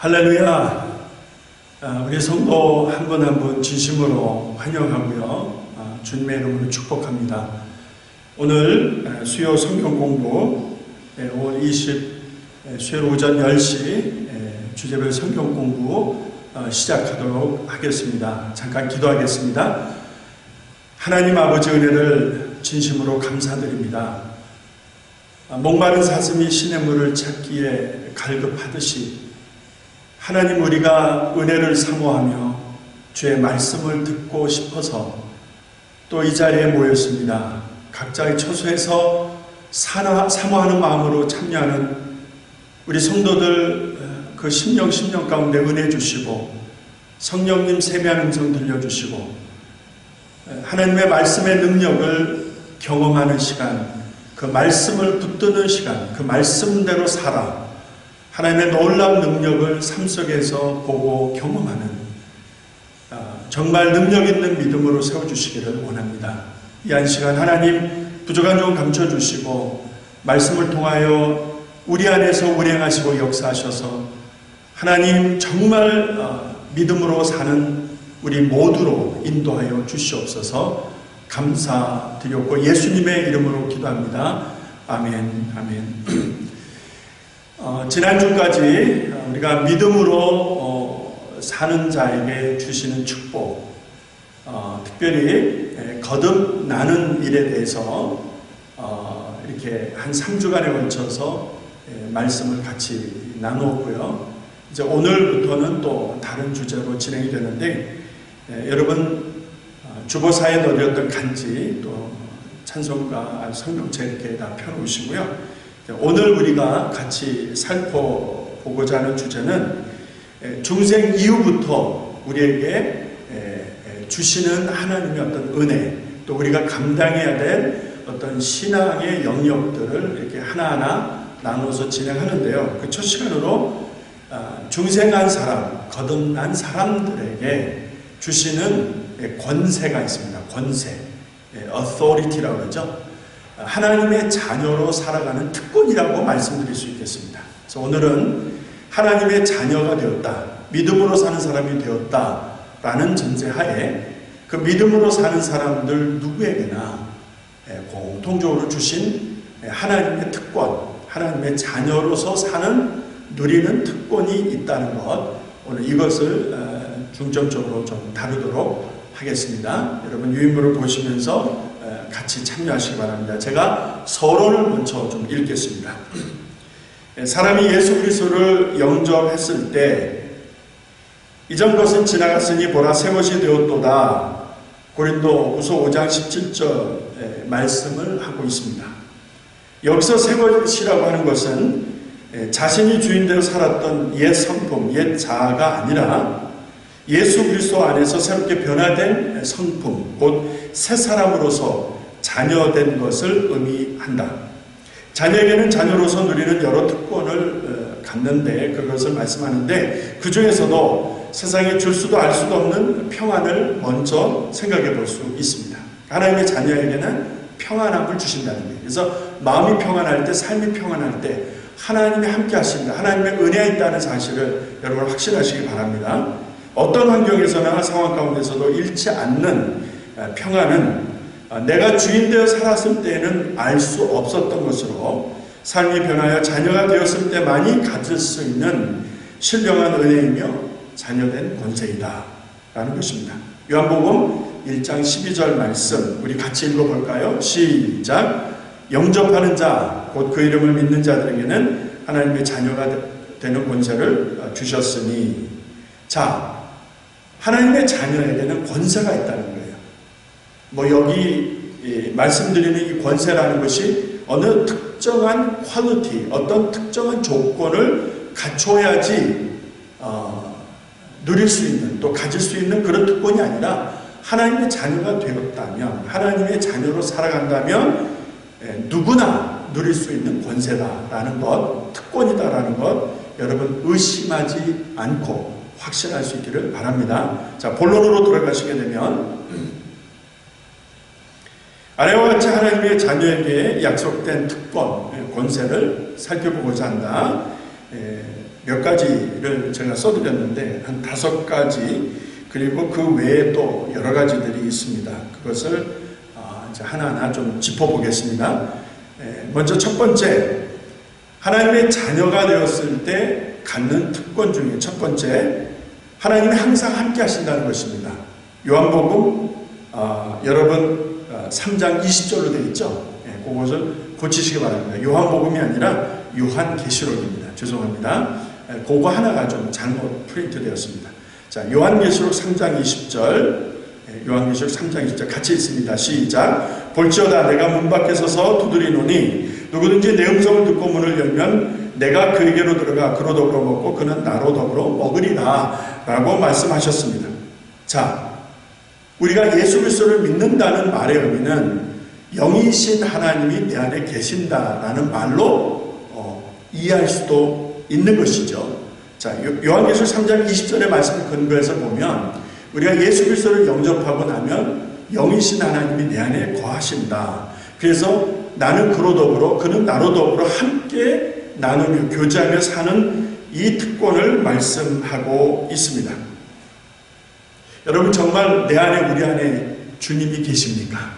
할렐루야. 우리 성도 한 분 한 분 진심으로 환영하고요. 주님의 이름으로 축복합니다. 오늘 수요 성경 공부 5월 20 수요일 오전 10시 주제별 성경 공부 시작하도록 하겠습니다. 잠깐 기도하겠습니다. 하나님 아버지 은혜를 진심으로 감사드립니다. 목마른 사슴이 시냇 물을 찾기에 갈급하듯이 하나님, 우리가 은혜를 사모하며 주의 말씀을 듣고 싶어서 또 이 자리에 모였습니다. 각자의 처소에서 사모하는 마음으로 참여하는 우리 성도들 그 심령 가운데 은혜 주시고 성령님 세미한 음성 들려주시고 하나님의 말씀의 능력을 경험하는 시간, 그 말씀을 붙드는 시간, 그 말씀대로 살아 하나님의 놀라운 능력을 삶 속에서 보고 경험하는 정말 능력 있는 믿음으로 세워주시기를 원합니다. 이 한 시간 하나님 부족한 점 감춰주시고 말씀을 통하여 우리 안에서 운행하시고 역사하셔서 하나님 정말 믿음으로 사는 우리 모두로 인도하여 주시옵소서. 감사드렸고 예수님의 이름으로 기도합니다. 아멘. 아멘. 지난주까지 우리가 믿음으로 사는 자에게 주시는 축복, 특별히 거듭나는 일에 대해서 이렇게 한 3주간에 걸쳐서 말씀을 같이 나누었고요. 이제 오늘부터는 또 다른 주제로 진행이 되는데 여러분 주보사에 넣으셨던 간지 또 찬송가 성경책 이렇게 다 펴놓으시고요. 오늘 우리가 같이 살펴보고자 하는 주제는 중생 이후부터 우리에게 주시는 하나님의 어떤 은혜, 또 우리가 감당해야 될 어떤 신앙의 영역들을 이렇게 하나하나 나눠서 진행하는데요. 그 첫 시간으로 중생한 사람, 거듭난 사람들에게 주시는 권세가 있습니다. 권세, authority라고 그러죠. 하나님의 자녀로 살아가는 특권이라고 말씀드릴 수 있겠습니다. 그래서 오늘은 하나님의 자녀가 되었다, 믿음으로 사는 사람이 되었다라는 전제하에 그 믿음으로 사는 사람들 누구에게나 공통적으로 주신 하나님의 특권, 하나님의 자녀로서 사는 누리는 특권이 있다는 것, 오늘 이것을 중점적으로 좀 다루도록 하겠습니다. 여러분 유인물을 보시면서 같이 참여하시기 바랍니다. 제가 서론을 먼저 좀 읽겠습니다. 사람이 예수 그리스도를 영접했을 때 이전 것은 지나갔으니 보라 새 것이 되었도다. 고린도후서 5장 17절 말씀을 하고 있습니다. 여기서 새 것이라고 하는 것은 자신이 주인대로 살았던 옛 성품, 옛 자아가 아니라 예수 그리스도 안에서 새롭게 변화된 성품, 곧 새 사람으로서 자녀된 것을 의미한다. 자녀에게는 자녀로서 누리는 여러 특권을 갖는데 그것을 말씀하는데 그 중에서도 세상에 줄 수도 알 수도 없는 평안을 먼저 생각해 볼 수 있습니다. 하나님의 자녀에게는 평안함을 주신다는 거예요. 그래서 마음이 평안할 때, 삶이 평안할 때 하나님이 함께 하십니다. 하나님의 은혜가 있다는 사실을 여러분 확신하시기 바랍니다. 어떤 환경에서나 상황 가운데서도 잃지 않는 평안은 내가 주인 되어 살았을 때에는 알 수 없었던 것으로 삶이 변하여 자녀가 되었을 때만이 가질 수 있는 신령한 은혜이며 자녀된 권세이다 라는 것입니다. 요한복음 1장 12절 말씀 우리 같이 읽어볼까요? 시작. 영접하는 자, 곧 그 이름을 믿는 자들에게는 하나님의 자녀가 되는 권세를 주셨으니. 자, 하나님의 자녀에게는 권세가 있다는 거예요. 여기 말씀드리는 이 권세라는 것이 어느 특정한 퀄리티, 어떤 특정한 조건을 갖춰야지 누릴 수 있는, 또 가질 수 있는 그런 특권이 아니라 하나님의 자녀가 되었다면, 하나님의 자녀로 살아간다면 누구나 누릴 수 있는 권세다라는 것, 특권이다라는 것 여러분 의심하지 않고 확신할 수 있기를 바랍니다. 자, 본론으로 돌아가시게 되면 아래와 같이 하나님의 자녀에게 약속된 특권, 권세를 살펴보고자 한다. 몇 가지를 제가 써드렸는데 한 5가지, 그리고 그 외에 또 여러 가지들이 있습니다. 그것을 이제 하나하나 좀 짚어보겠습니다. 먼저 첫 번째, 하나님의 자녀가 되었을 때 갖는 특권 중에 첫 번째, 하나님이 항상 함께 하신다는 것입니다. 요한복음 여러분 3장 20절로 되어 있죠. 그것을 고치시기 바랍니다. 요한복음이 아니라 요한계시록입니다. 죄송합니다. 그거 하나가 좀 잘못 프린트 되었습니다. 자, 요한계시록 3장 20절, 요한계시록 3장 20절 같이 읽습니다. 시작. 볼지어다 내가 문 밖에 서서 두드리노니 누구든지 내 음성을 듣고 문을 열면 내가 그에게로 들어가 그로 더불어 먹고 그는 나로 더불어 먹으리라 라고 말씀하셨습니다. 자, 우리가 예수 그리스도를 믿는다는 말의 의미는 영이신 하나님이 내 안에 계신다라는 말로 이해할 수도 있는 것이죠. 자, 요한계시록 3장 20절의 말씀을 근거해서 보면 우리가 예수 그리스도를 영접하고 나면 영이신 하나님이 내 안에 거하신다. 그래서 나는 그로 더불어 그는 나로 더불어 함께 나누며 교제하며 사는 이 특권을 말씀하고 있습니다. 여러분, 정말 내 안에 우리 안에 주님이 계십니까?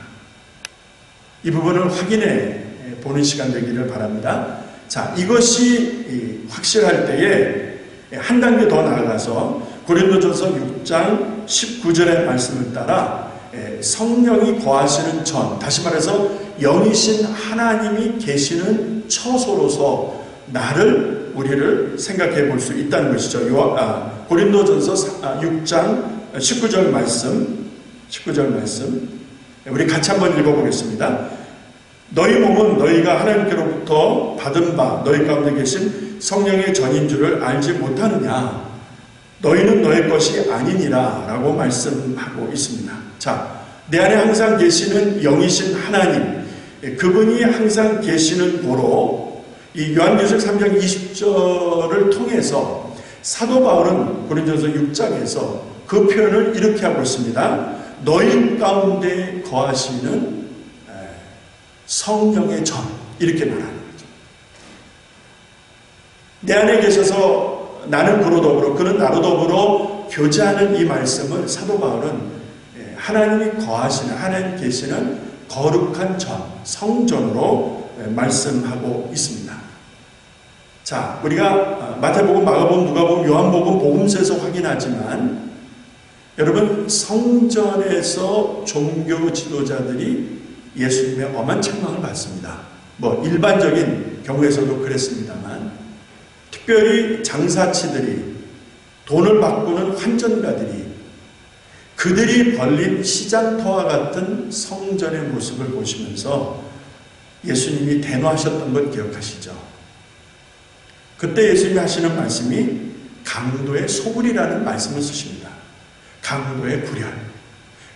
이 부분을 확인해 보는 시간 되기를 바랍니다. 자, 이것이 확실할 때에 한 단계 더 나아가서 고린도전서 6장 19절의 말씀을 따라 성령이 거하시는 전, 다시 말해서 영이신 하나님이 계시는 처소로서 우리를 생각해 볼 수 있다는 것이죠. 고린도전서 6장 19절 말씀, 우리 같이 한번 읽어보겠습니다. 너희 몸은 너희가 하나님께로부터 받은 바 너희 가운데 계신 성령의 전인 줄을 알지 못하느냐? 너희는 너희 것이 아니니라 라고 말씀하고 있습니다. 자, 내 안에 항상 계시는 영이신 하나님, 그분이 항상 계시는 고로 이 요한계시록 3장 20절을 통해서 사도 바울은 고린도전서 6장에서 그 표현을 이렇게 하고 있습니다. 너희 가운데 거하시는 성령의 전, 이렇게 말하는 거죠. 내 안에 계셔서 나는 그로 더불어 그는 나로 더불어 교제하는 이 말씀을 사도 바울은 하나님이 거하시는, 하나님 계시는 거룩한 전, 성전으로 말씀하고 있습니다. 자, 우리가 마태복음, 마가복음, 누가복음, 요한복음, 복음서에서 확인하지만 여러분, 성전에서 종교 지도자들이 예수님의 엄한 책망을 받습니다. 일반적인 경우에서도 그랬습니다만, 특별히 장사치들이, 돈을 바꾸는 환전가들이, 그들이 벌린 시장터와 같은 성전의 모습을 보시면서 예수님이 대노하셨던 것 기억하시죠? 그때 예수님이 하시는 말씀이 강도의 소굴이라는 말씀을 쓰십니다. 강도의 구렬,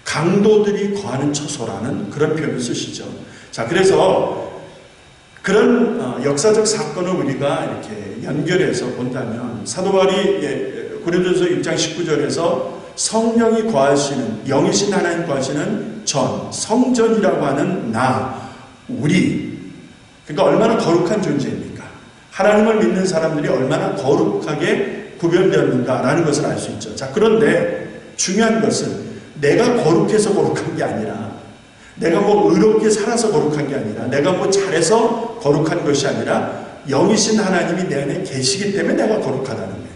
강도들이 거하는 처소라는 그런 표현을 쓰시죠. 자, 그래서 그런 역사적 사건을 우리가 이렇게 연결해서 본다면 사도 바울이 고린도전서 6장 19절에서 성령이 거하시는, 영이신 하나님 거하시는 전, 성전이라고 하는 우리, 그러니까 얼마나 거룩한 존재입니까? 하나님을 믿는 사람들이 얼마나 거룩하게 구별되었는가라는 것을 알 수 있죠. 자, 그런데 중요한 것은 내가 거룩해서 거룩한 게 아니라, 내가 의롭게 살아서 거룩한 게 아니라, 내가 잘해서 거룩한 것이 아니라 영이신 하나님이 내 안에 계시기 때문에 내가 거룩하다는 거예요.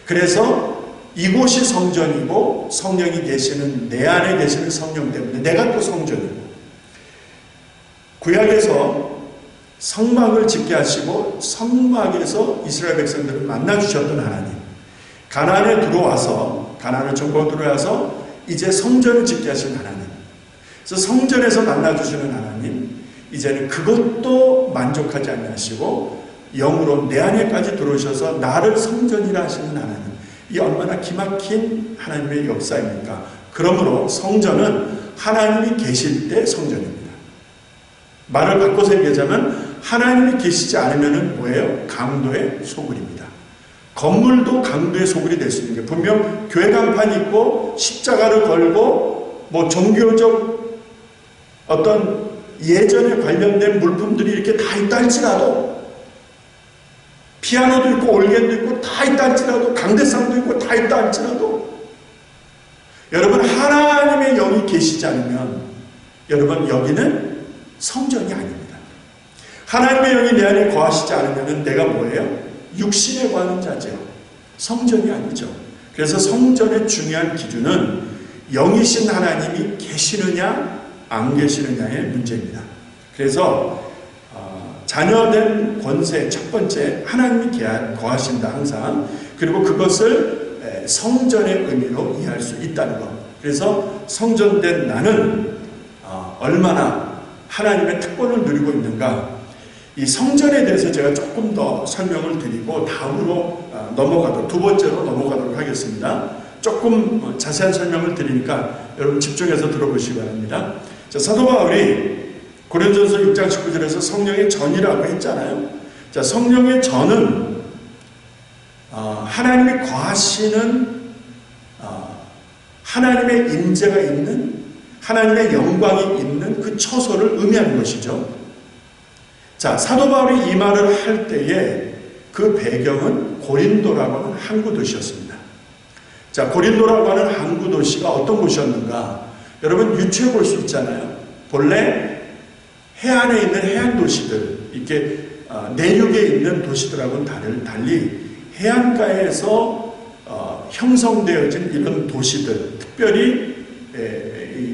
그래서 이곳이 성전이고 성령이 계시는, 내 안에 계시는 성령 때문에 내가 또 성전이고, 구약에서 성막을 짓게 하시고 성막에서 이스라엘 백성들을 만나주셨던 하나님, 가나안에 들어와서, 가나안을 정복하고 들어와서 이제 성전을 짓게 하신 하나님, 그래서 성전에서 만나주시는 하나님, 이제는 그것도 만족하지 아니하시고 영으로 내 안에까지 들어오셔서 나를 성전이라 하시는 하나님, 이 얼마나 기막힌 하나님의 역사입니까? 그러므로 성전은 하나님이 계실 때 성전입니다. 말을 바꿔서 얘기하자면 하나님이 계시지 않으면 뭐예요? 강도의 소굴입니다. 건물도 강도의 소굴이 될 수 있는 게, 분명 교회 간판이 있고 십자가를 걸고 종교적 어떤 예전에 관련된 물품들이 이렇게 다 있다 할지라도 피아노도 있고 올겐도 있고 다 있다 할지라도, 강대상도 있고 다 있다 할지라도 여러분 하나님의 영이 계시지 않으면 여러분 여기는 성전이 아닙니다. 하나님의 영이 내 안에 거하시지 않으면 내가 뭐예요? 육신에 거하는 자죠. 성전이 아니죠. 그래서 성전의 중요한 기준은 영이신 하나님이 계시느냐 안 계시느냐의 문제입니다. 그래서 자녀된 권세 첫 번째 하나님이 거하신다 항상. 그리고 그것을 성전의 의미로 이해할 수 있다는 것. 그래서 성전된 나는 얼마나 하나님의 특권을 누리고 있는가. 이 성전에 대해서 제가 조금 더 설명을 드리고 다음으로 넘어가도록, 두 번째로 넘어가도록 하겠습니다. 조금 자세한 설명을 드리니까 여러분 집중해서 들어보시기 바랍니다. 자, 사도 바울이 고린도전서 6장 19절에서 성령의 전이라고 했잖아요. 자, 성령의 전은 하나님이 거하시는 하나님의 임재가 있는 하나님의 영광이 있는 그 처소를 의미하는 것이죠. 자, 사도 바울이 이 말을 할 때에 그 배경은 고린도라고 하는 항구 도시였습니다. 자, 고린도라고 하는 항구 도시가 어떤 곳이었는가? 여러분 유추해 볼 수 있잖아요. 본래 해안에 있는 해안 도시들, 이렇게 내륙에 있는 도시들하고는 달리 해안가에서 형성되어진 이런 도시들, 특별히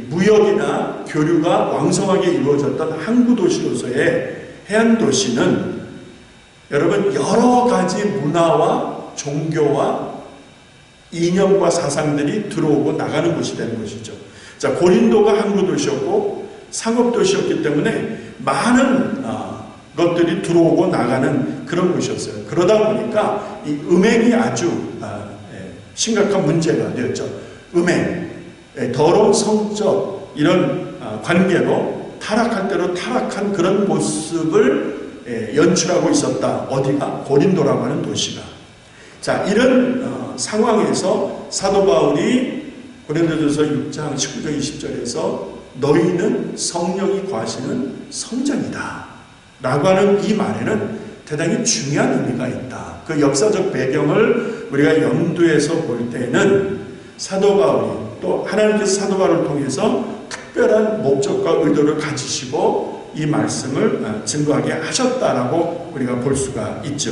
무역이나 교류가 왕성하게 이루어졌던 항구 도시로서의 해안 도시는 여러분 여러 가지 문화와 종교와 이념과 사상들이 들어오고 나가는 곳이 되는 것이죠. 자, 고린도가 항구 도시였고 상업 도시였기 때문에 많은 것들이 들어오고 나가는 그런 곳이었어요. 그러다 보니까 이 음행이 아주 심각한 문제가 되었죠. 음행, 더러운 성적 이런 관계로 타락할 대로 타락한 그런 모습을 연출하고 있었다. 어디가? 고린도라고 하는 도시가. 자, 이런 상황에서 사도 바울이 고린도전서 6장 19절 20절에서 너희는 성령이 거하시는 성전이다 라고 하는 이 말에는 대단히 중요한 의미가 있다. 그 역사적 배경을 우리가 염두에서 볼 때는 사도 바울이 또 하나님께서 사도 바울을 통해서 특별한 목적과 의도를 가지시고 이 말씀을 증거하게 하셨다라고 우리가 볼 수가 있죠.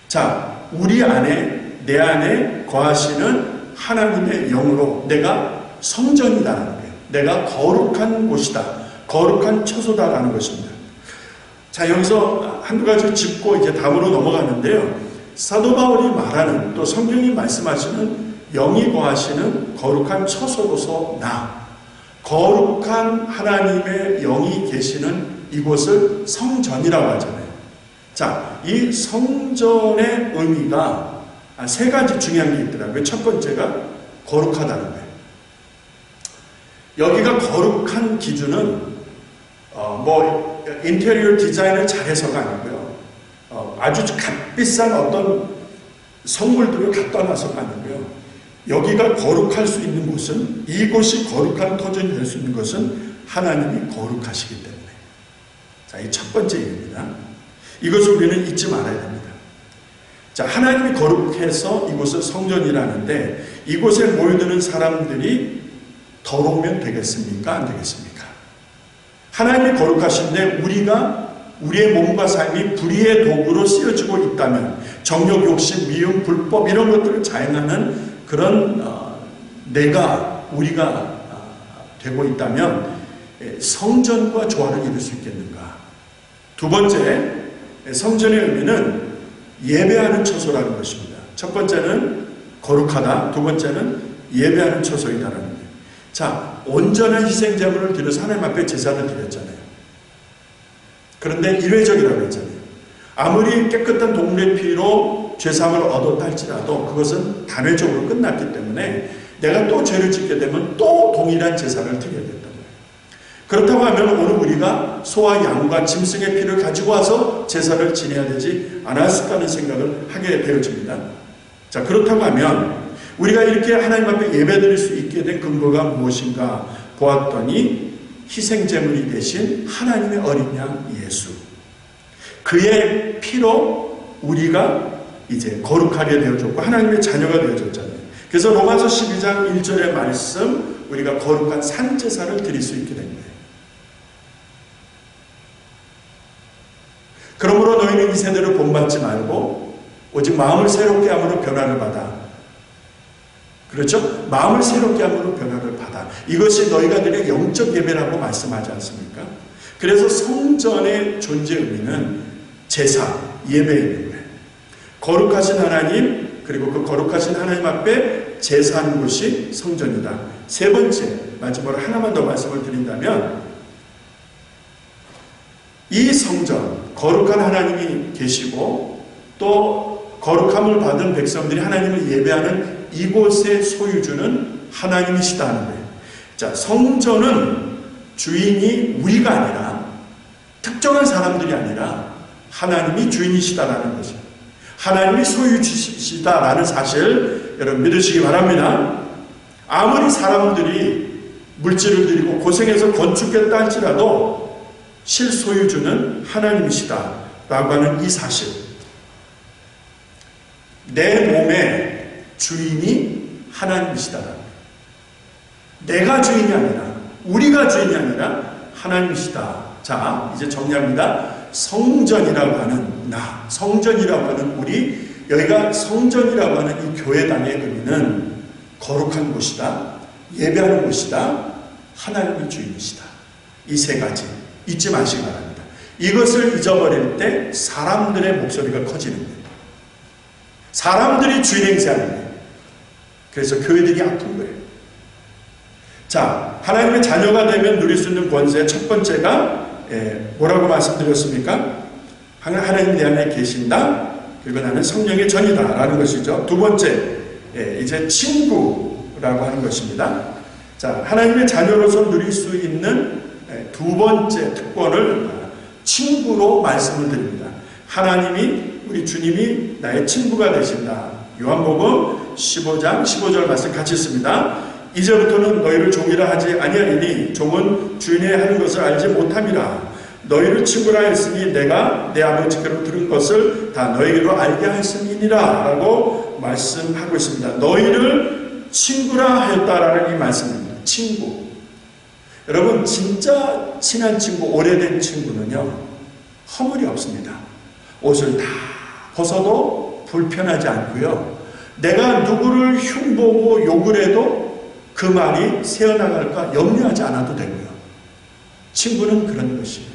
자, 우리 안에 내 안에 거하시는 하나님의 영으로 내가 성전이다라는 거예요. 내가 거룩한 곳이다. 거룩한 처소다라는 것입니다. 자, 여기서 한두 가지 짚고 이제 다음으로 넘어가는데요. 사도 바울이 말하는 또 성경이 말씀하시는 영이 거하시는 거룩한 처소로서 나, 거룩한 하나님의 영이 계시는 이곳을 성전이라고 하잖아요. 자, 이 성전의 의미가 세 가지 중요한 게 있더라고요. 첫 번째가 거룩하다는 거예요. 여기가 거룩한 기준은 인테리어 디자인을 잘해서가 아니고요. 아주 값비싼 어떤 선물들을 갖다 놔서가 아니고요. 여기가 거룩할 수 있는 곳은, 이곳이 거룩한 터전이 될 수 있는 것은 하나님이 거룩하시기 때문에. 자, 이 첫 번째 얘기입니다. 이것을 우리는 잊지 말아야 됩니다. 자, 하나님이 거룩해서 이곳을 성전이라는데 이곳에 모여드는 사람들이 더러우면 되겠습니까? 안 되겠습니까? 하나님이 거룩하신데 우리의 몸과 삶이 불의의 도구로 쓰여지고 있다면, 정욕, 욕심, 미움, 불법 이런 것들을 자행하는 그런 우리가 되고 있다면 성전과 조화를 이룰 수 있겠는가? 두 번째, 성전의 의미는 예배하는 처소라는 것입니다. 첫 번째는 거룩하다, 두 번째는 예배하는 처소이다라는 거예요. 자, 온전한 희생제물을 드려서 하나님 앞에 제사를 드렸잖아요. 그런데 일회적이라고 했잖아요. 아무리 깨끗한 동물의 피로 죄사함을 얻었다 할지라도 그것은 단회적으로 끝났기 때문에 내가 또 죄를 짓게 되면 또 동일한 제사를 드려야 된다는 거예요. 그렇다고 하면 오늘 우리가 소와 양과 짐승의 피를 가지고 와서 제사를 지내야 되지 않았을까 하는 생각을 하게 되어집니다. 자, 그렇다고 하면 우리가 이렇게 하나님 앞에 예배드릴 수 있게 된 근거가 무엇인가 보았더니 희생제물이 되신 하나님의 어린 양 예수, 그의 피로 우리가 이제 거룩하게 되어졌고 하나님의 자녀가 되어졌잖아요. 그래서 로마서 12장 1절의 말씀, 우리가 거룩한 산제사를 드릴 수 있게 된 거예요. 그러므로 너희는 이 세대를 본받지 말고 오직 마음을 새롭게 함으로 변화를 받아. 그렇죠? 마음을 새롭게 함으로 변화를 받아. 이것이 너희가 드릴 영적 예배라고 말씀하지 않습니까? 그래서 성전의 존재 의미는 제사, 예배에 있는 거예요. 거룩하신 하나님, 그리고 그 거룩하신 하나님 앞에 제사하는 곳이 성전이다. 세 번째, 마지막으로 하나만 더 말씀을 드린다면 이 성전, 거룩한 하나님이 계시고 또 거룩함을 받은 백성들이 하나님을 예배하는 이곳의 소유주는 하나님이시다 하는 거예요. 자, 성전은 주인이 우리가 아니라 특정한 사람들이 아니라 하나님이 주인이시다라는 거죠. 하나님이 소유주시다라는 사실 여러분 믿으시기 바랍니다. 아무리 사람들이 물질을 들이고 고생해서 건축했다 할지라도 실소유주는 하나님이시다라고 하는 이 사실, 내 몸의 주인이 하나님이시다라는 거예요. 내가 주인이 아니라, 우리가 주인이 아니라 하나님이시다. 자, 이제 정리합니다. 성전이라고 하는 나, 성전이라고 하는 우리, 여기가 성전이라고 하는 이 교회당의 의미는 거룩한 곳이다, 예배하는 곳이다, 하나님이 주인이시다. 이 세 가지 잊지 마시기 바랍니다. 이것을 잊어버릴 때 사람들의 목소리가 커지는 거예요. 사람들이 주인 행세하는 거예요. 그래서 교회들이 아픈 거예요. 자, 하나님의 자녀가 되면 누릴 수 있는 권세 첫 번째가 뭐라고 말씀드렸습니까? 하나님 내 안에 계신다. 그리고 나는 성령의 전이다 라는 것이죠. 두 번째, 이제 친구라고 하는 것입니다. 자, 하나님의 자녀로서 누릴 수 있는 두 번째 특권을 친구로 말씀을 드립니다. 하나님이, 우리 주님이 나의 친구가 되신다. 요한복음 15장 15절 말씀 같이 읽습니다. 이제부터는 너희를 종이라 하지 아니하리니 종은 주인의 하는 것을 알지 못함이라. 너희를 친구라 했으니 내가 내 아버지께로 들은 것을 다 너희로 알게 하였음이니라 라고 말씀하고 있습니다. 너희를 친구라 했다라는 이 말씀입니다. 친구. 여러분, 진짜 친한 친구, 오래된 친구는요, 허물이 없습니다. 옷을 다 벗어도 불편하지 않고요, 내가 누구를 흉보고 욕을 해도 그 말이 새어나갈까 염려하지 않아도 되고요. 친구는 그런 것이에요.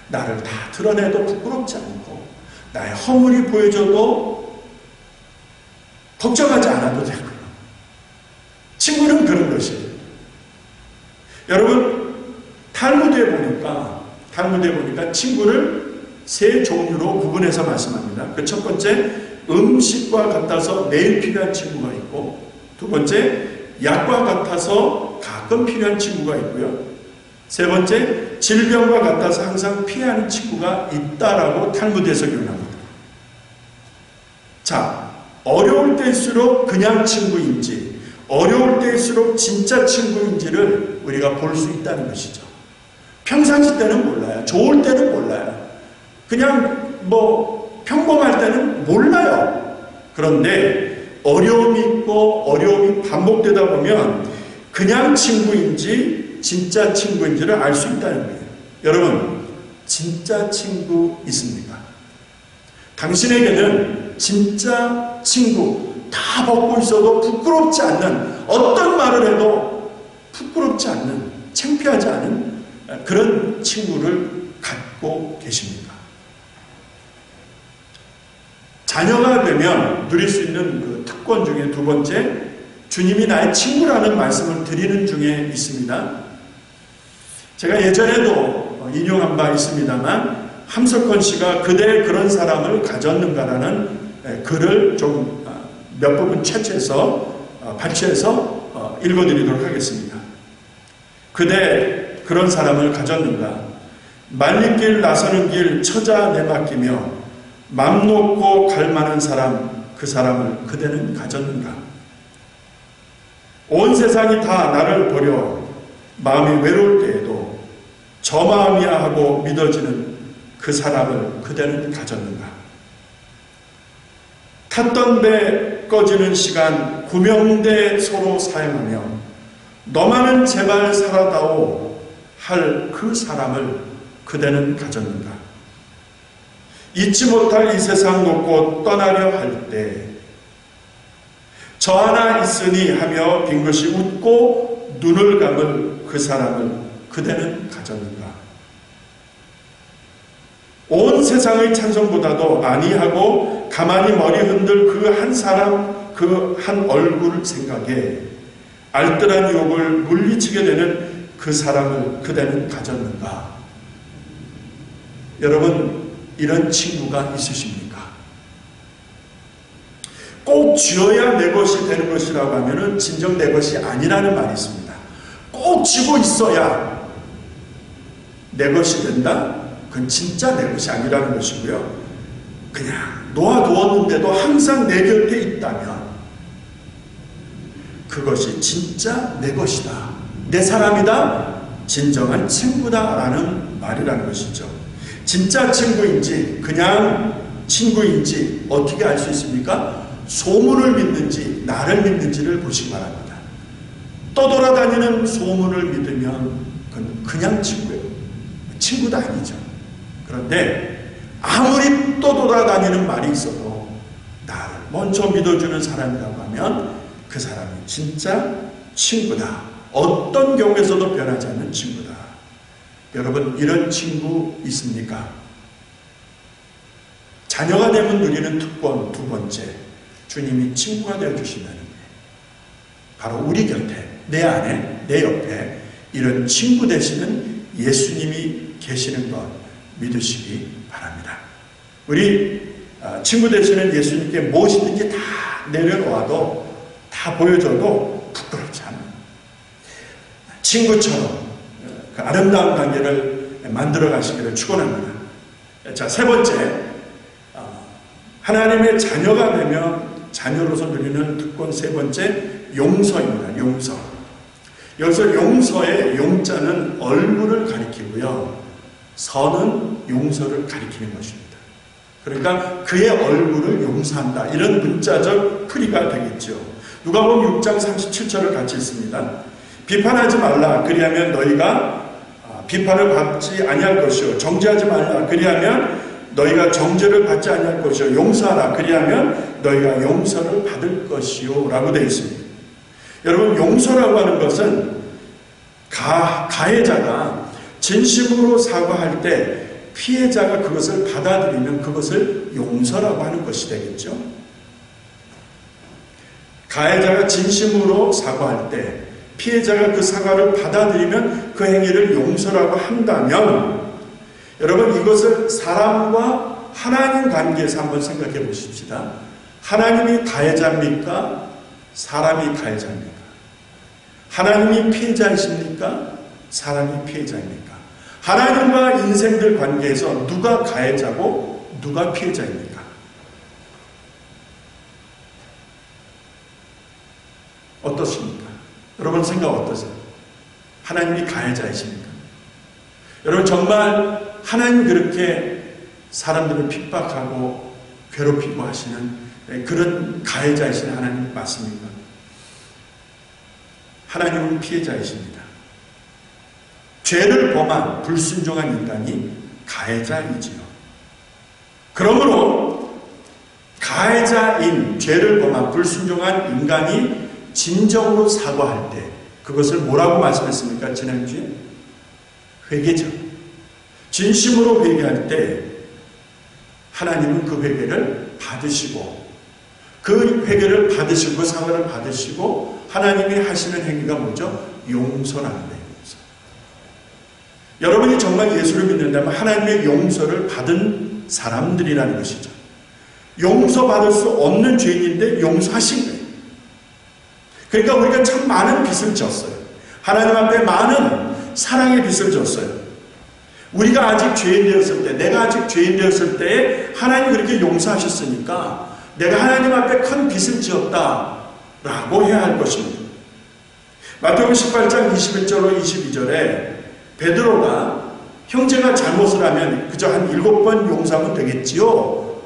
나를 다 드러내도 부끄럽지 않고 나의 허물이 보여져도 걱정하지 않아도 되고요. 친구는 그런 것이에요. 여러분, 탈무드에 보니까 친구를 세 종류로 구분해서 말씀합니다. 그 첫 번째, 음식과 같아서 매일 필요한 친구가 있고, 두 번째, 약과 같아서 가끔 필요한 친구가 있고요. 세 번째, 질병과 같아서 항상 피하는 친구가 있다라고 탈무드에서 교훈합니다. 자, 어려울 때일수록 그냥 친구인지, 어려울 때일수록 진짜 친구인지를 우리가 볼 수 있다는 것이죠. 평상시 때는 몰라요. 좋을 때는 몰라요. 그냥 평범할 때는 몰라요. 그런데 어려움이 있고 어려움이 반복되다 보면 그냥 친구인지 진짜 친구인지를 알 수 있다는 거예요. 여러분, 진짜 친구 있습니까? 당신에게는 진짜 친구, 다 벗고 있어도 부끄럽지 않는, 어떤 말을 해도 부끄럽지 않는, 창피하지 않은 그런 친구를 갖고 계십니까? 자녀가 되면 누릴 수 있는 그 특권 중에 두 번째, 주님이 나의 친구라는 말씀을 드리는 중에 있습니다. 제가 예전에도 인용한 바 있습니다만, 함석헌 씨가 그대 그런 사람을 가졌는가라는 글을 좀 몇 부분 발췌해서 읽어드리도록 하겠습니다. 그대 그런 사람을 가졌는가? 말리길 나서는 길 처자 내맡기며 맘 놓고 갈 만한 사람, 그 사람을 그대는 가졌는가? 온 세상이 다 나를 버려 마음이 외로울 때에도 저 마음이야 하고 믿어지는 그 사람을 그대는 가졌는가? 탔던 배 꺼지는 시간 구명대 서로 사용하며 너만은 제발 살아다오 할 그 사람을 그대는 가졌는가? 잊지 못할 이 세상 놓고 떠나려 할 때 저 하나 있으니 하며 빙긋이 웃고 눈을 감을 그 사람을 그대는 가졌는가? 온 세상의 찬송보다도 아니하고 가만히 머리 흔들 그 한 사람, 그 한 얼굴을 생각해 알뜰한 유혹을 물리치게 되는 그 사람을 그대는 가졌는가? 여러분, 이런 친구가 있으십니까? 꼭 쥐어야 내 것이 되는 것이라고 하면은 진정 내 것이 아니라는 말이 있습니다. 꼭 쥐고 있어야 내 것이 된다? 그건 진짜 내 것이 아니라는 것이고요. 그냥 놓아두었는데도 항상 내 곁에 있다면 그것이 진짜 내 것이다. 내 사람이다. 진정한 친구다라는 말이라는 것이죠. 진짜 친구인지 그냥 친구인지 어떻게 알 수 있습니까? 소문을 믿는지 나를 믿는지를 보시기 바랍니다. 떠돌아다니는 소문을 믿으면 그건 그냥 친구예요. 친구도 아니죠. 그런데 아무리 떠돌아다니는 말이 있어도 나를 먼저 믿어주는 사람이라고 하면 그 사람이 진짜 친구다. 어떤 경우에서도 변하지 않는 친구다. 여러분, 이런 친구 있습니까? 자녀가 되면 누리는 특권 두 번째, 주님이 친구가 되어주신다는 거예요. 바로 우리 곁에, 내 안에, 내 옆에 이런 친구 되시는 예수님이 계시는 것 믿으시기 바랍니다. 우리 친구 되시는 예수님께 무엇이든지 다 내려놓아도 다 보여줘도 부끄럽지 않아요. 친구처럼 그 아름다운 관계를 만들어 가시기를 축원합니다. 자, 세 번째, 하나님의 자녀가 되면 자녀로서 누리는 특권 세 번째, 용서입니다. 용서. 여기서 용서의 용자는 얼굴을 가리키고요, 서는 용서를 가리키는 것입니다. 그러니까 그의 얼굴을 용서한다, 이런 문자적 풀이가 되겠죠. 누가복음 6장 37절을 같이 읽습니다. 비판하지 말라, 그리하면 너희가 비판을 받지 아니할 것이요, 정죄하지 말라, 그리하면 너희가 정죄를 받지 아니할 것이요, 용서하라, 그리하면 너희가 용서를 받을 것이요 라고 되어 있습니다. 여러분, 용서라고 하는 것은 가해자가 진심으로 사과할 때 피해자가 그것을 받아들이면 그것을 용서라고 하는 것이 되겠죠. 가해자가 진심으로 사과할 때 피해자가 그 사과를 받아들이면 그 행위를 용서라고 한다면, 여러분, 이것을 사람과 하나님 관계에서 한번 생각해 보십시다. 하나님이 가해자입니까? 사람이 가해자입니까? 하나님이 피해자이십니까? 사람이 피해자입니까? 하나님과 인생들 관계에서 누가 가해자고 누가 피해자입니까? 어떻습니까? 여러분 생각 어떠세요? 하나님이 가해자이십니까? 여러분, 정말 하나님 그렇게 사람들을 핍박하고 괴롭히고 하시는 그런 가해자이신 하나님 맞습니까? 하나님은 피해자이십니다. 죄를 범한 불순종한 인간이 가해자이지요. 그러므로 가해자인 죄를 범한 불순종한 인간이 진정으로 사과할 때 그것을 뭐라고 말씀했습니까? 지난주에 회개죠. 진심으로 회개할 때 하나님은 그 회개를 받으시고, 그 회개를 받으시고 사과를 받으시고 하나님이 하시는 행위가 뭐죠? 용서라는 거예요. 여러분이 정말 예수를 믿는다면 하나님의 용서를 받은 사람들이라는 것이죠. 용서받을 수 없는 죄인인데 용서하신 거예요. 그러니까 우리가 참 많은 빚을 졌어요. 하나님 앞에 많은 사랑의 빚을 졌어요. 우리가 아직 죄인 되었을 때, 내가 아직 죄인 되었을 때에 하나님 그렇게 용서하셨으니까 내가 하나님 앞에 큰 빚을 지었다라고 해야 할 것입니다. 마태복음 18장 21절로 22절에 베드로가 형제가 잘못을 하면 그저 한 7번 용서하면 되겠지요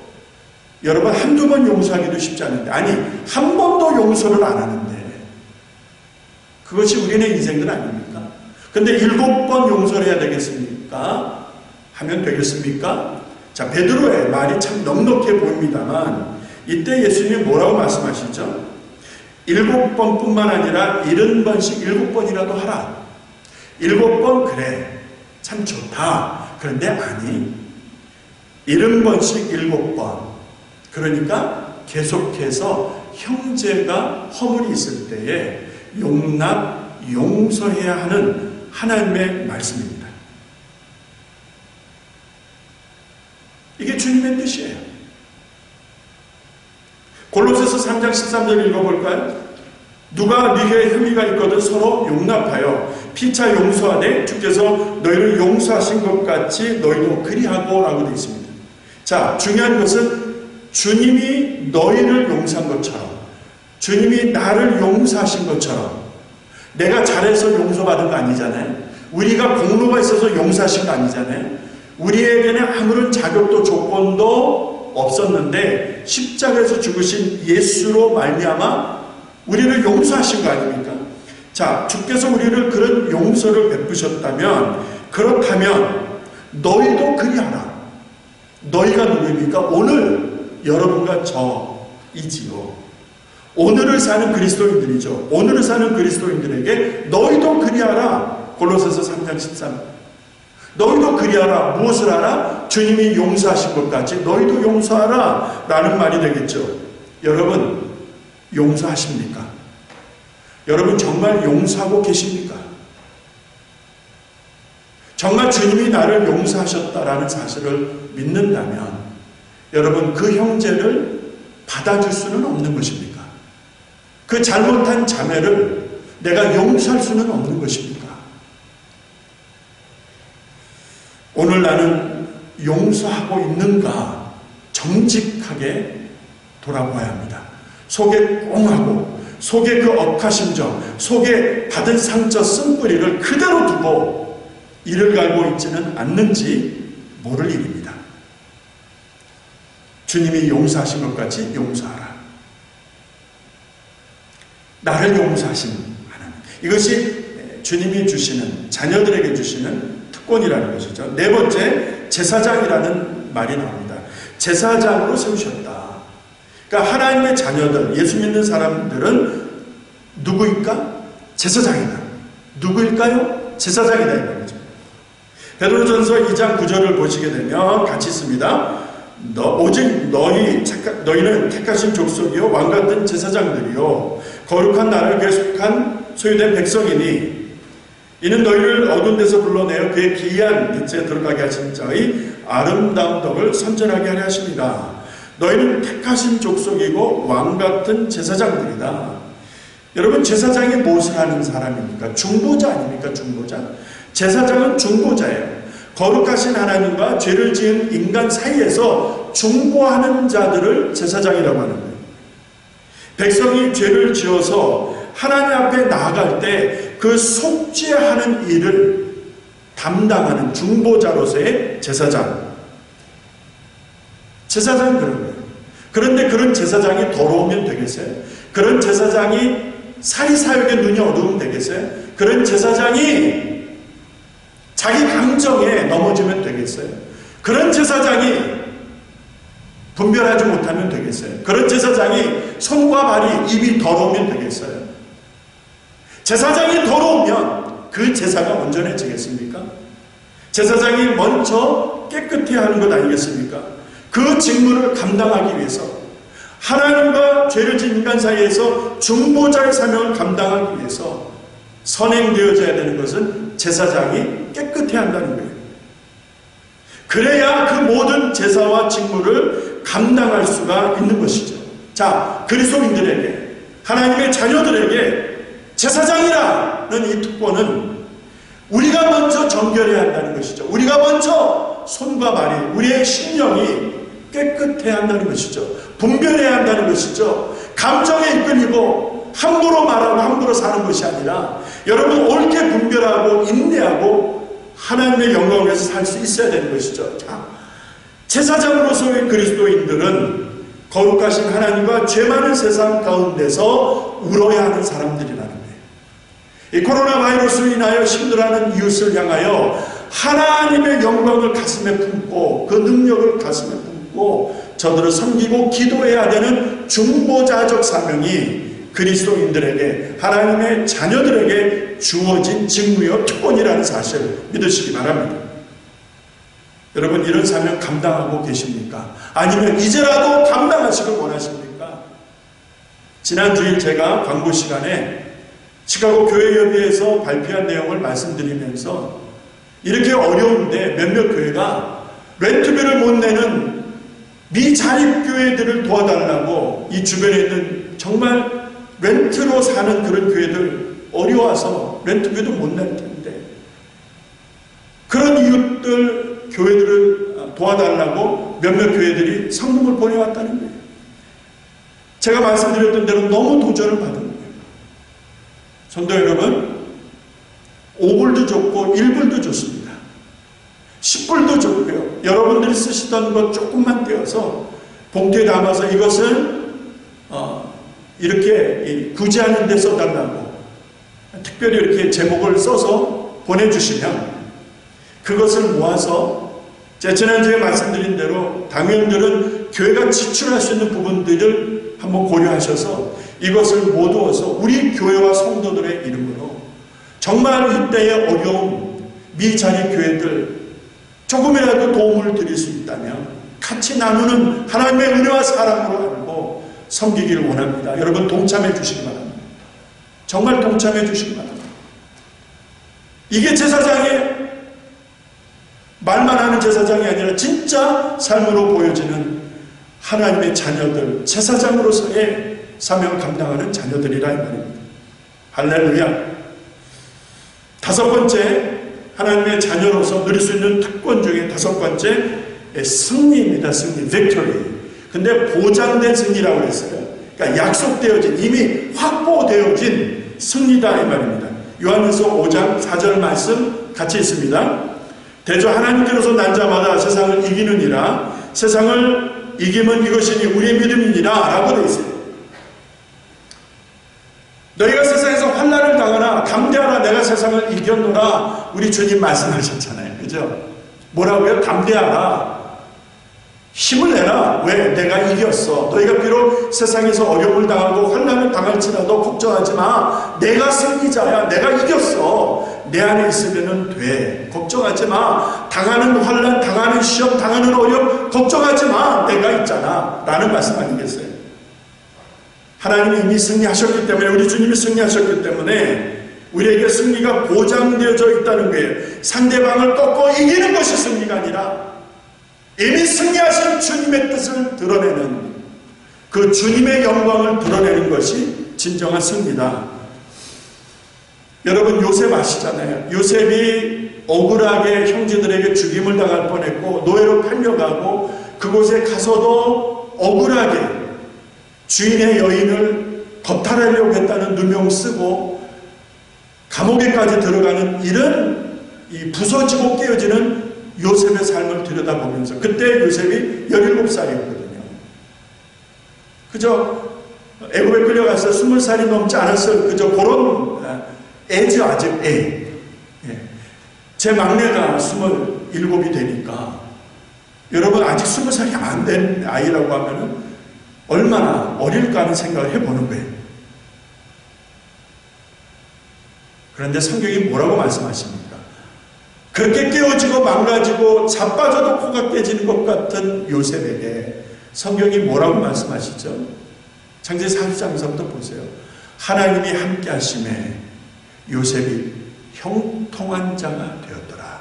여러분 한두 번 용서하기도 쉽지 않은데, 아니 한 번도 용서를 안 하는데 그것이 우리의 인생들 아닙니까? 근데 7번 용서를 해야 되겠습니까? 하면 되겠습니까? 자, 베드로의 말이 참 넉넉해 보입니다만 이때 예수님이 뭐라고 말씀하시죠? 7번뿐만 아니라 70번씩 7번이라도 하라. 7번 그래, 참 좋다. 그런데 아니, 70번씩 7번. 그러니까 계속해서 형제가 허물이 있을 때에 용서해야 하는 하나님의 말씀입니다. 이게 주님의 뜻이에요. 골로새서 3장 13절 읽어볼까요? 누가 네게 혐의가 있거든 서로 용납하여 피차 용서하되 주께서 너희를 용서하신 것 같이 너희도 그리하고 라고 되어 있습니다. 자, 중요한 것은 주님이 너희를 용서한 것처럼, 주님이 나를 용서하신 것처럼, 내가 잘해서 용서받은 거 아니잖아요. 우리가 공로가 있어서 용서하신 거 아니잖아요. 우리에게는 아무런 자격도 조건도 없었는데 십자가에서 죽으신 예수로 말미암아 우리를 용서하신 거 아닙니까? 자, 주께서 우리를 그런 용서를 베푸셨다면, 그렇다면 너희도 그리하라. 너희가 누구입니까? 오늘 여러분과 저이지요. 오늘을 사는 그리스도인들이죠. 오늘을 사는 그리스도인들에게 너희도 그리하라. 골로새서 3장 13. 너희도 그리하라. 무엇을 하라? 주님이 용서하신 것 같이 너희도 용서하라 라는 말이 되겠죠. 여러분 용서하십니까? 여러분 정말 용서하고 계십니까? 정말 주님이 나를 용서하셨다라는 사실을 믿는다면 여러분 그 형제를 받아줄 수는 없는 것입니까? 그 잘못한 자매를 내가 용서할 수는 없는 것입니까? 오늘 나는 용서하고 있는가 정직하게 돌아봐야 합니다. 속에 꽁하고 속에 그 억하심정, 속에 받은 상처 쓴뿌리를 그대로 두고 이를 갈고 있지는 않는지 모를 일입니다. 주님이 용서하신 것 같이 용서하라. 나를 용서하신 하나님. 이것이 주님이 주시는, 자녀들에게 주시는 특권이라는 것이죠. 네 번째, 제사장이라는 말이 나옵니다. 제사장으로 세우셨다. 그러니까 하나님의 자녀들, 예수 믿는 사람들은 누구일까? 제사장이다. 누구일까요? 제사장이다 이 말이죠. 베드로전서 2장 9절을 보시게 되면 같이 있습니다. 오직 너희는 택하신 족속이요 왕같은 제사장들이요 거룩한 나라를 계속한 소유된 백성이니 이는 너희를 어두운 데서 불러내어 그의 기이한 빛에 들어가게 하신 자의 아름다운 덕을 선전하게 하려 하십니다. 너희는 택하신 족속이고 왕같은 제사장들이다. 여러분 제사장이 무엇을 하는 사람입니까? 중보자 아닙니까? 중보자. 제사장은 중보자예요. 거룩하신 하나님과 죄를 지은 인간 사이에서 중보하는 자들을 제사장이라고 하는 거예요. 백성이 죄를 지어서 하나님 앞에 나아갈 때 그 속죄하는 일을 담당하는 중보자로서의 제사장. 제사장은 그런 거예요. 그런데 그런 제사장이 더러우면 되겠어요? 그런 제사장이 사리사욕의 눈이 어두우면 되겠어요? 그런 제사장이 자기 감정에 넘어지면 되겠어요? 그런 제사장이 분별하지 못하면 되겠어요? 그런 제사장이 손과 발이 입이 더러우면 되겠어요? 제사장이 더러우면 그 제사가 온전해지겠습니까? 제사장이 먼저 깨끗해야 하는 것 아니겠습니까? 그 직무를 감당하기 위해서 하나님과 죄를 지은 인간 사이에서 중보자의 사명을 감당하기 위해서 선행되어져야 되는 것은 제사장이 깨끗해야 한다는 거예요. 그래야 그 모든 제사와 직무를 감당할 수가 있는 것이죠. 자, 그리스도인들에게, 하나님의 자녀들에게 제사장이라는 이 특권은 우리가 먼저 정결해야 한다는 것이죠. 우리가 먼저 손과 발이, 우리의 심령이 깨끗해야 한다는 것이죠. 분별해야 한다는 것이죠. 감정에 이끌리고 함부로 말하고 함부로 사는 것이 아니라 여러분 옳게 분별하고 인내하고 하나님의 영광을 위해서 살 수 있어야 되는 것이죠. 자, 제사장으로서의 그리스도인들은 거룩하신 하나님과 죄 많은 세상 가운데서 울어야 하는 사람들이라는 거예요. 이 코로나 바이러스로 인하여 힘들어하는 이웃을 향하여 하나님의 영광을 가슴에 품고 그 능력을 가슴에 품고 저들을 섬기고 기도해야 되는 중보자적 사명이 그리스도인들에게, 하나님의 자녀들에게 주어진 직무요 특권이라는 사실을 믿으시기 바랍니다. 여러분, 이런 사명 감당하고 계십니까? 아니면 이제라도 감당하시길 원하십니까? 지난 주일 제가 광고 시간에 시카고 교회협의회에서 발표한 내용을 말씀드리면서 이렇게 어려운데 몇몇 교회가 렌트비를 못 내는 미자립교회들을 도와달라고, 이 주변에 있는 정말 렌트로 사는 그런 교회들 어려워서 렌트비도 못 낼 텐데 그런 이웃들 교회들을 도와달라고 몇몇 교회들이 성금을 보내왔다는 거예요. 제가 말씀드렸던 대로 너무 도전을 받은 거예요. 성도 여러분, 5불도 좋고 1불도 좋습니다. 10불도 좋고요. 여러분들이 쓰시던 것 조금만 떼어서 봉투에 담아서 이것을 이렇게 구제하는 데 써달라고 특별히 이렇게 제목을 써서 보내주시면 그것을 모아서 제가 지난주에 말씀드린 대로 당연들은 교회가 지출할 수 있는 부분들을 한번 고려하셔서 이것을 모두어서 우리 교회와 성도들의 이름으로 정말 이때의 어려운 미자립 교회들 조금이라도 도움을 드릴 수 있다면 같이 나누는 하나님의 은혜와 사랑으로 알고 섬기기를 원합니다. 여러분 동참해 주시기 바랍니다. 정말 동참해 주시기 바랍니다. 이게 제사장의 말만 하는 제사장이 아니라 진짜 삶으로 보여지는 하나님의 자녀들, 제사장으로서의 사명 감당하는 자녀들이라 이 말입니다. 할렐루야. 다섯 번째, 하나님의 자녀로서 누릴 수 있는 특권 중에 다섯 번째, 승리입니다. 승리, victory. 근데 보장된 승리라고 했어요. 그러니까 약속되어진, 이미 확보되어진 승리다 이 말입니다. 요한일서 5장 4절 말씀 같이 있습니다. 대저 하나님께로서 난 자마다 세상을 이기느니라. 세상을 이김은 이것이니 우리의 믿음이니라 라고 되어 있어요. 너희가 세상에서 환난을 당하나 담대하라, 내가 세상을 이겼노라. 우리 주님 말씀하셨잖아요. 그죠? 뭐라고요? 담대하라. 힘을 내라. 왜? 내가 이겼어. 너희가 비록 세상에서 어려움을 당하고 환난을 당할지라도 걱정하지 마. 내가 승리자야. 내가 이겼어. 내 안에 있으면 돼. 걱정하지 마. 당하는 환난, 당하는 시험, 당하는 어려움 걱정하지 마. 내가 있잖아. 라는 말씀 아니겠어요? 하나님이 이미 승리하셨기 때문에, 우리 주님이 승리하셨기 때문에 우리에게 승리가 보장되어져 있다는 거예요. 상대방을 꺾고 이기는 것이 승리가 아니라 이미 승리하신 주님의 뜻을 드러내는, 그 주님의 영광을 드러내는 것이 진정한 승리다. 여러분, 요셉 아시잖아요. 요셉이 억울하게 형제들에게 죽임을 당할 뻔했고 노예로 팔려가고 그곳에 가서도 억울하게 주인의 여인을 겁탈하려고 했다는 누명 쓰고 감옥에까지 들어가는 이런 이 부서지고 깨어지는 요셉의 삶을 들여다보면서, 그때 요셉이 17살이었거든요. 그저 애굽에 끌려가서 20살이 넘지 않았어요. 그저 그런 애죠. 아직 애. 제 막내가 27이 되니까, 여러분 아직 20살이 안 된 아이라고 하면은 얼마나 어릴까 하는 생각을 해보는 거예요. 그런데 성경이 뭐라고 말씀하십니까? 그렇게 깨어지고 망가지고 자빠져도 코가 깨지는 것 같은 요셉에게 성경이 뭐라고 말씀하시죠? 창세기 40장에서부터 보세요. 하나님이 함께 하심에 요셉이 형통한 자가 되었더라.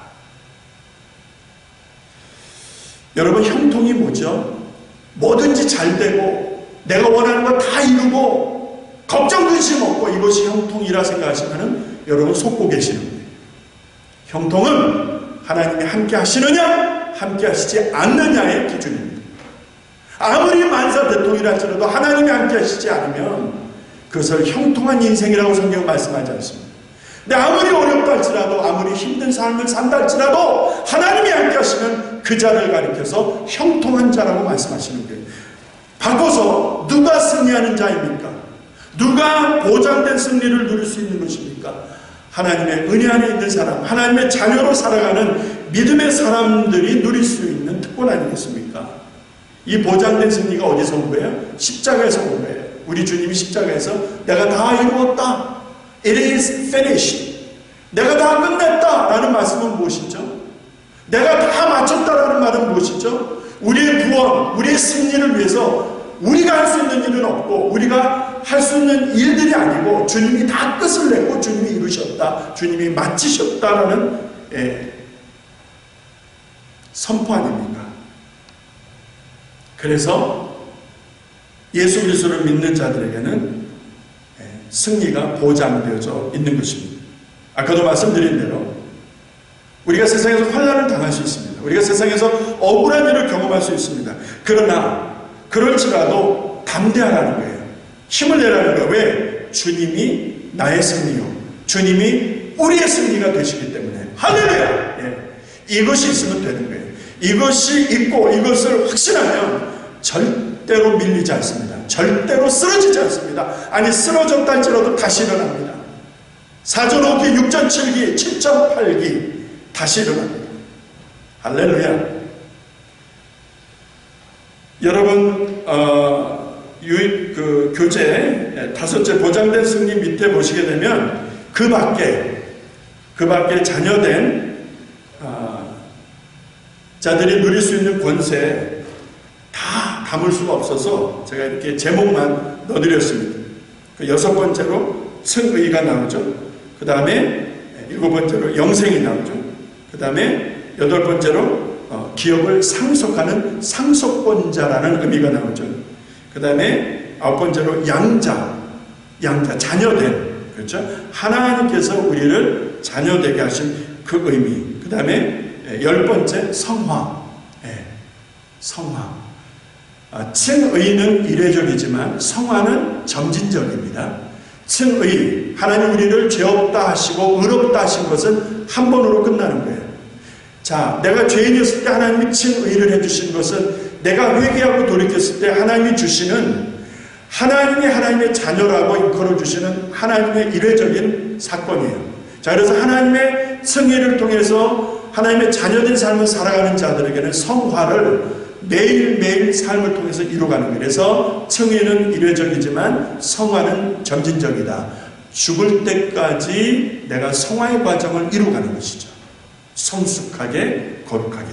여러분, 형통이 뭐죠? 뭐든지 잘 되고 내가 원하는 거 다 이루고 걱정 근심 없고 이것이 형통이라 생각하시면 여러분 속고 계시는 거예요. 형통은 하나님이 함께 하시느냐 함께 하시지 않느냐의 기준입니다. 아무리 만사 대통이랄지라도 하나님이 함께 하시지 않으면 그것을 형통한 인생이라고 성경 말씀하지 않습니다. 근데 아무리 어렵다 할지라도, 아무리 힘든 삶을 산다 할지라도 하나님이 함께 하시면 그 자를 가리켜서 형통한 자라고 말씀하시는 거예요. 바꿔서 누가 승리하는 자입니까? 누가 보장된 승리를 누릴 수 있는 것입니까? 하나님의 은혜 안에 있는 사람, 하나님의 자녀로 살아가는 믿음의 사람들이 누릴 수 있는 특권 아니겠습니까? 이 보장된 승리가 어디서 온 거예요? 십자가에서 온 거예요. 우리 주님이 십자가에서 내가 다 이루었다. It is finished. 내가 다 끝냈다 라는 말씀은 무엇이죠? 내가 다 마쳤다라는 말은 무엇이죠? 우리의 구원, 우리의 승리를 위해서 우리가 할 수 있는 일은 없고 우리가 할 수 있는 일들이 아니고 주님이 다 끝을 냈고 주님이 이루셨다, 주님이 마치셨다라는 선포 아닙니까? 그래서 예수 그리스도를 믿는 자들에게는 승리가 보장되어져 있는 것입니다. 아까도 말씀드린 대로 우리가 세상에서 환난을 당할 수 있습니다. 우리가 세상에서 억울한 일을 경험할 수 있습니다. 그러나 그럴지라도 담대하라는 거예요. 힘을 내라는 거예요. 왜? 주님이 나의 승리요, 주님이 우리의 승리가 되시기 때문에. 할렐루야! 이것이 있으면 되는 거예요. 이것이 있고 이것을 확신하면 절대로 밀리지 않습니다. 절대로 쓰러지지 않습니다. 아니, 쓰러졌다 할지라도 다시 일어납니다. 4전 5기, 6전 7기, 7전 8기 다시 일어납니다. 할렐루야. 여러분 교재 5째 보장된 승리 밑에 보시게 되면 그 밖에 자녀된 자들이 누릴 수 있는 권세 다 담을 수가 없어서 제가 이렇게 제목만 넣어드렸습니다. 그 6번째로 승의가 나오죠. 그 다음에 7번째로 영생이 나오죠. 그 다음에 8번째로 기업을 상속하는 상속권자라는 의미가 나오죠. 그 다음에 9번째로 양자, 자녀된, 그렇죠? 하나님께서 우리를 자녀되게 하신 그 의미. 그 다음에 10번째 성화. 성화. 칭의는 이례적이지만 성화는 점진적입니다. 칭의, 하나님 우리를 죄 없다 하시고 의롭다 하신 것은 한 번으로 끝나는 거예요. 자, 내가 죄인이었을 때 하나님이 칭의를 해주신 것은 내가 회개하고 돌이켰을 때 하나님이 주시는, 하나님이 하나님의 자녀라고 인권을 주시는 하나님의 이례적인 사건이에요. 자, 그래서 하나님의 칭의를 통해서 하나님의 자녀된 삶을 살아가는 자들에게는 성화를 매일매일 삶을 통해서 이루어가는 거예요. 그래서 칭의는 이례적이지만 성화는 점진적이다. 죽을 때까지 내가 성화의 과정을 이루어가는 것이죠. 성숙하게, 거룩하게.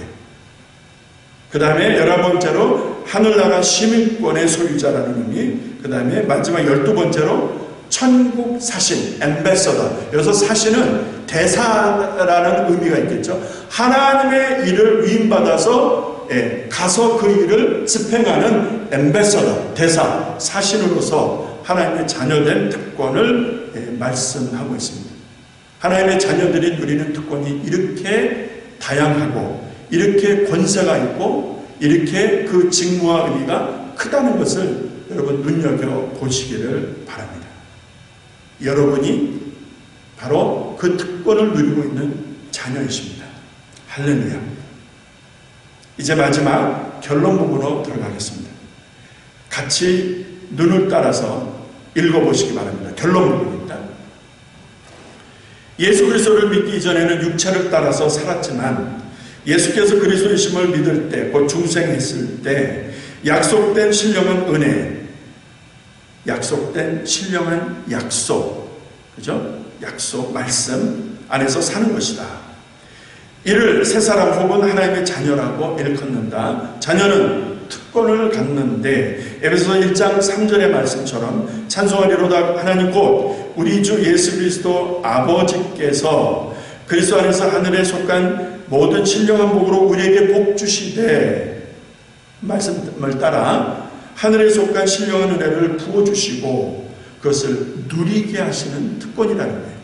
그 다음에 11번째로 하늘나라 시민권의 소유자라는 의미. 그 다음에 마지막 12번째로 천국 사신, 엠베서더. 여기서 사신은 대사라는 의미가 있겠죠. 하나님의 일을 위임받아서 가서 그 일을 집행하는 엠베서더, 대사, 사신으로서 하나님의 자녀된 특권을 말씀하고 있습니다. 하나님의 자녀들이 누리는 특권이 이렇게 다양하고 이렇게 권세가 있고 이렇게 그 직무와 의미가 크다는 것을 여러분 눈여겨보시기를 바랍니다. 여러분이 바로 그 특권을 누리고 있는 자녀이십니다. 할렐루야. 이제 마지막 결론 부분으로 들어가겠습니다. 같이 눈을 따라서 읽어보시기 바랍니다. 결론 부분입니다. 예수 그리스도를 믿기 이전에는 육체를 따라서 살았지만 예수께서 그리스도이심을 믿을 때, 곧 중생했을 때 약속된 신령한 은혜, 약속된 신령한 약속, 그죠? 약속, 말씀 안에서 사는 것이다. 이를 새 사람 혹은 하나님의 자녀라고 일컫는다. 자녀는 특권을 갖는데 에베소서 1장 3절의 말씀처럼 찬송하리로다 하나님 곧 우리 주 예수 그리스도 아버지께서 그리스도 안에서 하늘에 속한 모든 신령한 복으로 우리에게 복 주시되, 말씀을 따라 하늘에 속한 신령한 은혜를 부어주시고 그것을 누리게 하시는 특권이라는 거예요.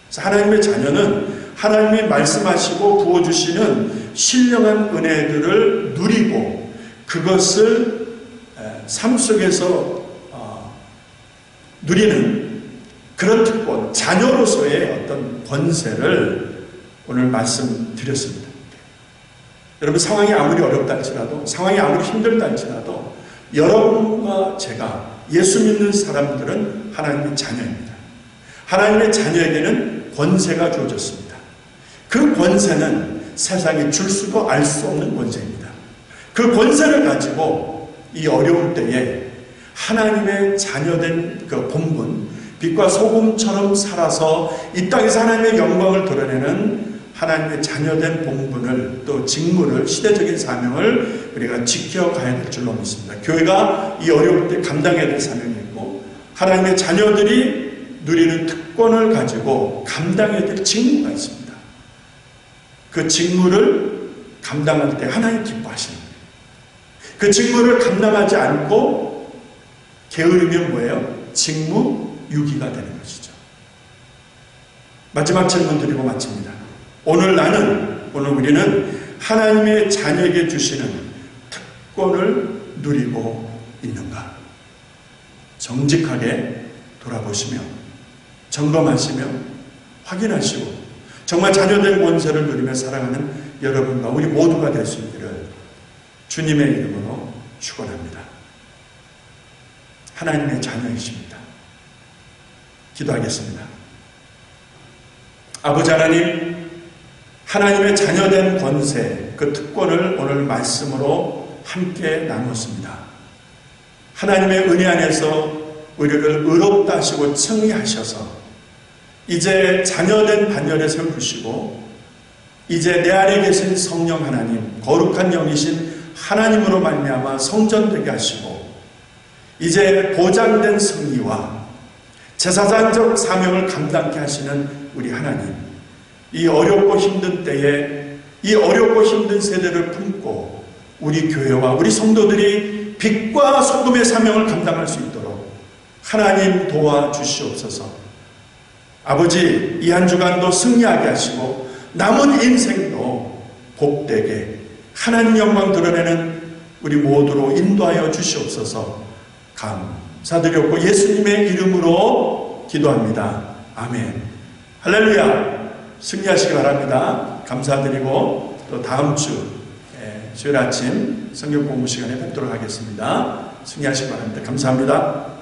그래서 하나님의 자녀는 하나님이 말씀하시고 부어주시는 신령한 은혜들을 누리고 그것을 삶 속에서 누리는 그런 특권, 자녀로서의 어떤 권세를 오늘 말씀드렸습니다. 여러분, 상황이 아무리 어렵다 할지라도, 상황이 아무리 힘들다 할지라도 여러분과 제가 예수 믿는 사람들은 하나님의 자녀입니다. 하나님의 자녀에게는 권세가 주어졌습니다. 그 권세는 세상이 줄 수도 알 수 없는 권세입니다. 그 권세를 가지고 이 어려울 때에 하나님의 자녀된 그 본분, 빛과 소금처럼 살아서 이 땅에서 하나님의 영광을 드러내는 하나님의 자녀된 본분을, 또 직무를, 시대적인 사명을 우리가 지켜가야 될 줄로 믿습니다. 교회가 이 어려울 때 감당해야 될 사명이 있고, 하나님의 자녀들이 누리는 특권을 가지고 감당해야 될 직무가 있습니다. 그 직무를 감당할 때 하나님 기뻐하시는 거예요. 그 직무를 감당하지 않고 게으르면 뭐예요? 직무 유기가 되는 것이죠. 마지막 질문 드리고 마칩니다. 오늘 우리는 하나님의 자녀에게 주시는 특권을 누리고 있는가? 정직하게 돌아보시며 점검하시며 확인하시고 정말 자녀된 권세를 누리며 살아가는 여러분과 우리 모두가 될 수 있기를 주님의 이름으로 축원합니다. 하나님의 자녀이십니다. 기도하겠습니다. 아버지 하나님, 하나님의 자녀된 권세, 그 특권을 오늘 말씀으로 함께 나눴습니다. 하나님의 은혜 안에서 우리를 의롭다 하시고称義하셔서 이제 자녀된 반열에 세우시고 이제 내 안에 계신 성령 하나님, 거룩한 영이신 하나님으로 말미암아 성전되게 하시고 이제 보장된 승리와 제사장적 사명을 감당케 하시는 우리 하나님, 이 어렵고 힘든 때에 이 어렵고 힘든 세대를 품고 우리 교회와 우리 성도들이 빛과 소금의 사명을 감당할 수 있도록 하나님 도와주시옵소서. 아버지, 이 한 주간도 승리하게 하시고 남은 인생도 복되게 하나님 영광 드러내는 우리 모두로 인도하여 주시옵소서. 감사드렸고 예수님의 이름으로 기도합니다. 아멘. 할렐루야. 승리하시기 바랍니다. 감사드리고 또 다음 주 수요일 아침 성경 공부 시간에 뵙도록 하겠습니다. 승리하시기 바랍니다. 감사합니다.